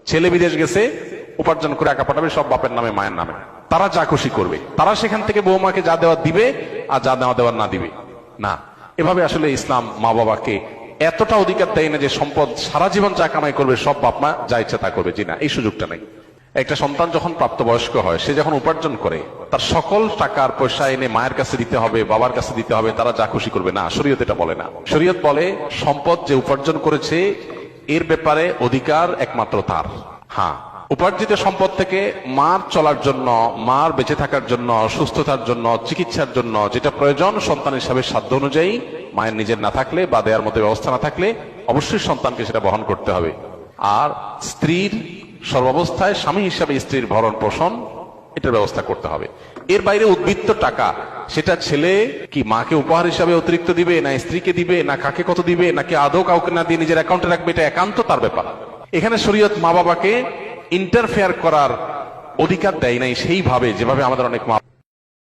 ছেলে বিদেশ গেছে, উপার্জন করে একা পাঠাবে, সব বাপের নামে মায়ের নামে, তারা যা খুশি করবে, তারা সেখান থেকে বৌমাকে যা দেওয়া দিবে আর যা দেওয়া দেওয়ার না দিবে না। এভাবে আসলে ইসলাম মা বাবাকে এতটা অধিকার দেয় না যে সম্পদ সারা জীবন যা কামাই করবে সব বাপ মা যা ইচ্ছা তা করবে, জি না, এই সুযোগটা নেই। একটা সন্তান যখন প্রাপ্তবয়স্ক হয়, সে যখন উপার্জন করে, তার সকল টাকার পয়সা এনে মায়ের কাছে দিতে হবে, বাবার কাছে দিতে হবে, তারা যা খুশি করবে না, শরীয়ত এটা বলে না। শরীয়ত বলে সম্পদ যে উপার্জন করেছে এর ব্যাপারে অধিকার একমাত্র তার। হ্যাঁ, উপার্জিত সম্পদ থেকে মার চলার জন্য, মার বেঁচে থাকার জন্য, সুস্থতার জন্য, চিকিৎসার জন্য যেটা প্রয়োজন সন্তান হিসাবে সাধ্য অনুযায়ী, মায়ের নিজের না থাকলে বা দেওয়ার মতো ব্যবস্থা না থাকলে অবশ্যই সন্তানকে সেটা বহন করতে হবে। আর স্ত্রীর সর্বাবস্থায় স্বামী হিসাবে স্ত্রীর ভরণ পোষণ এটার ব্যবস্থা করতে হবে। এর বাইরে উদ্বৃত্ত টাকা সেটা ছেলে কি মাকে উপহার হিসাবে অতিরিক্ত দিবে, না স্ত্রীকে দিবে, না কাকে কত দিবে, নাকি আদৌ কাউকে না দিয়ে নিজের অ্যাকাউন্টে রাখবে, এটা একান্ত তার ব্যাপার। এখানে শরীয়ত মা বাবাকে ইন্টারফেয়ার করার অধিকার দেয় নাই সেইভাবে যেভাবে আমাদের অনেক মা